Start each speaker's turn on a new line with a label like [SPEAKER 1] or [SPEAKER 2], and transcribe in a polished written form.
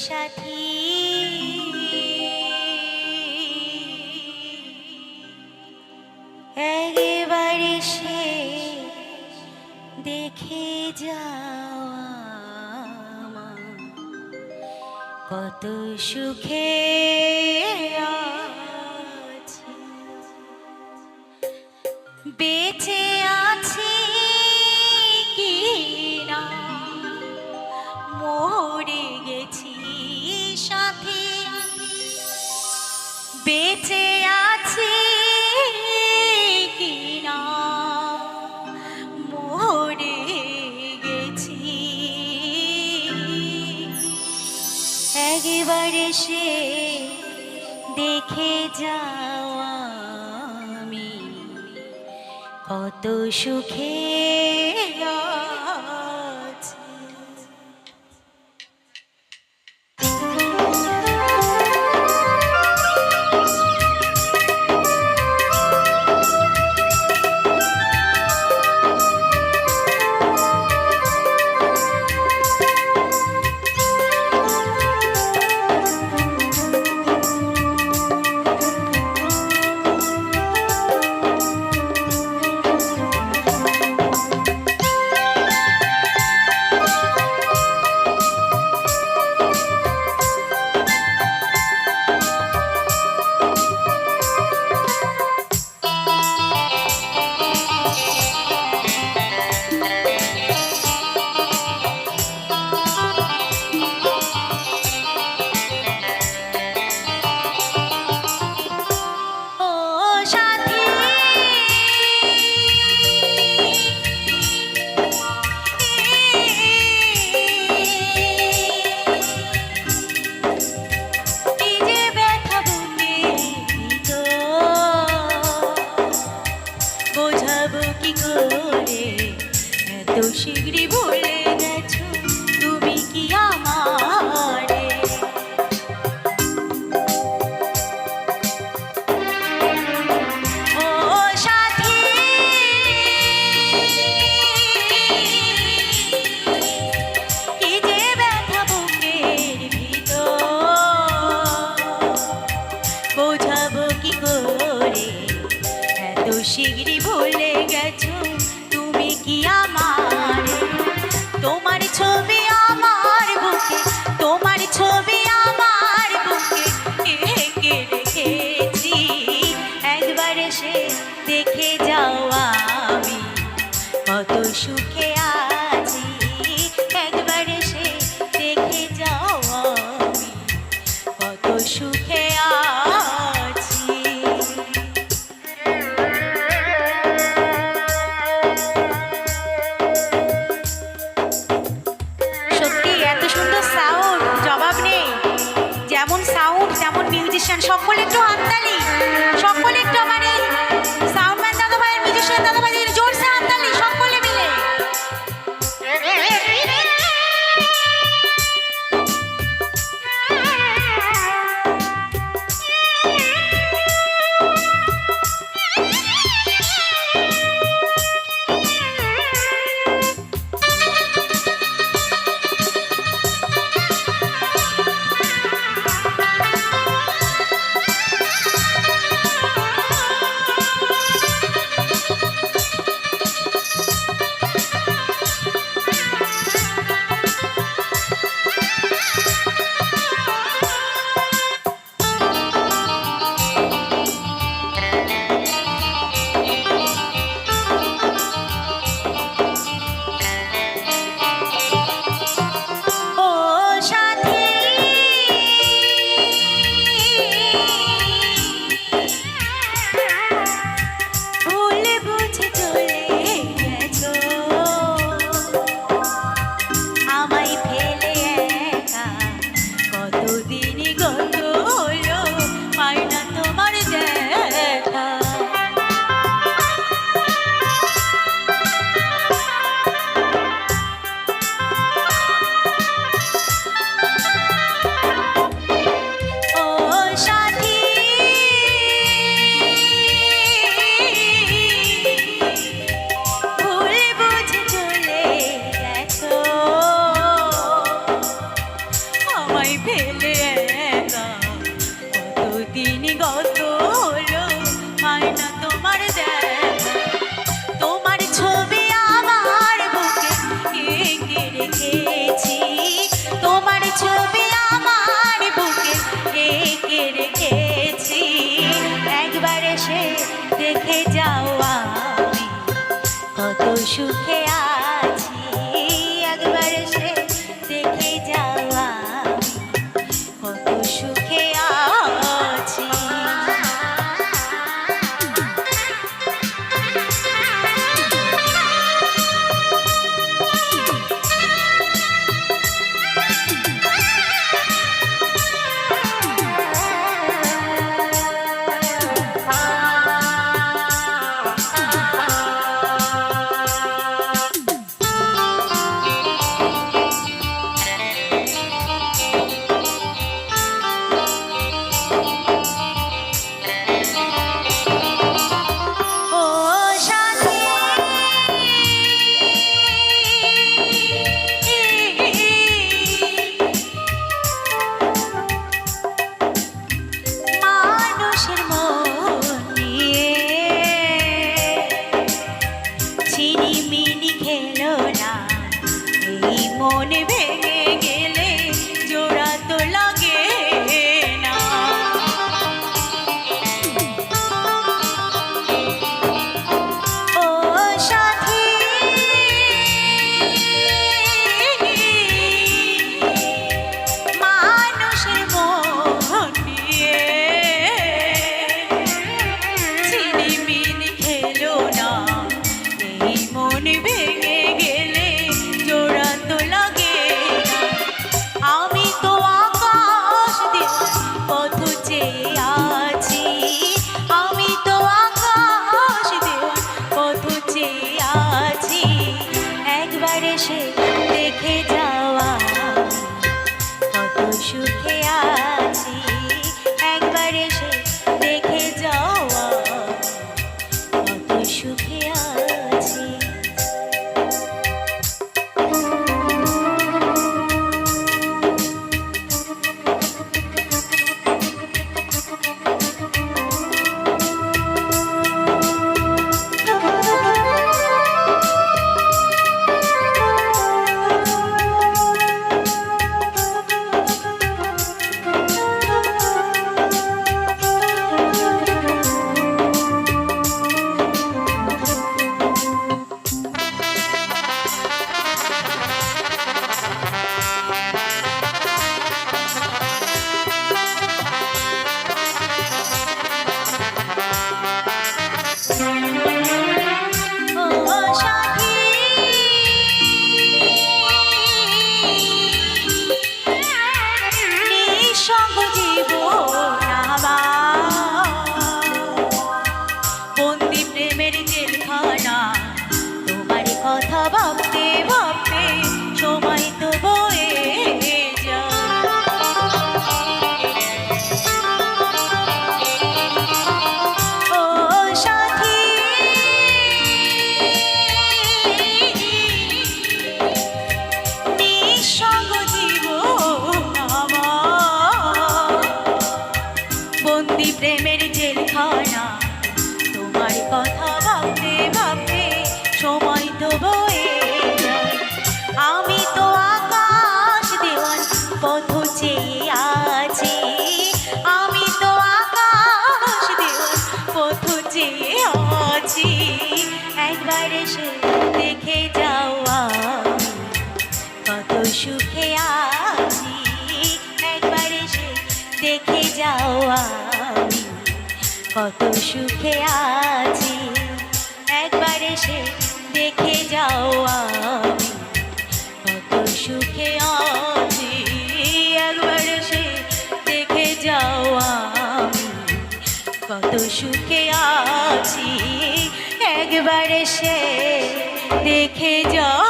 [SPEAKER 1] সাথী একেবারে সে দেখে যাওয়া কত সুখে আছি, বেঁচে আছি কি না মরে গেছি সাথী, বেঁচে আছি কি না মরে গেছি, একবারে সে দেখে যাওয়া আমি কত সুখে আছি। শিগগিরই ভুলে গেছো তুমি কি আমারে, ও সাথী কি যে ব্যথা বুকের ভিতর, বোঝাবো কি করে এত শিগগিরই ভুলে গেছো তুমি কি আমার, তোমার ছবি আমার বুকে, তোমার ছবি আমার বুকে এঁকে রেখেছি, একবার সে দেখে যাওয়া আমি কত সুখে আছি, একবার সে দেখে যাওয়া আমি কত সুখে আছি। যেমন সাউন্ড তেমন মিউজিশিয়ান, সকলে একটু হাততালি, সকলে একটু আমার এই সাউন্ডম্যান দাদা ভাইয়ের মিউজিশিয়ান দাদা ভাইয়ের জোরসে হাততালি সকলে মিলে। রেখেছি, তোমার ছবি আমার বুকে এঁকে রেখেছি। একবার এসে দেখে যাও আমি কত সুখে আছি, একবার এসে দেখে যাও আমি কত সুখে আছি। মন ভেঙে গেলে জোড়া তো লাগে না, ও সাথী মানুষের মন নিয়ে ছিনিমিনি খেলো না, এই মন ভেঙে গেলে জোড়া তো লাগে না। আমি তো আকাশ দিয়ে পথ চেয়ে আছি, আমি তো আকাশ দিয়ে পথ চেয়ে আছি, একবার এসে দেখে যাওয়া কত সুখে আছি, একবার এসে দেখে যাওয়া কত সুখে আছি। কথা ভাবতে ভাবতে সময় তো বয়ে যায়, ও সাথী নিঃসঙ্গ জীবন আমার, বন্দি প্রেমের জেলখানা, তোমার কথা ভাবতে ভাবতে সময় তো বয়ে যায়। আমি তো আকাশ দেওয়ার পথ চেয়ে আছি, আমি তো আকাশ দেওয়ার পথ চেয়ে আছি, একবার এসে দেখে যাও আমি কত সুখে আছি, একবার এসে দেখে যাও আমি কত সুখে আছি, একবার এসে দেখে যাও আমি কত সুখে আছি, একবার এসে দেখে যাও আমি কত সুখে আছি, একবার এসে দেখে যাও।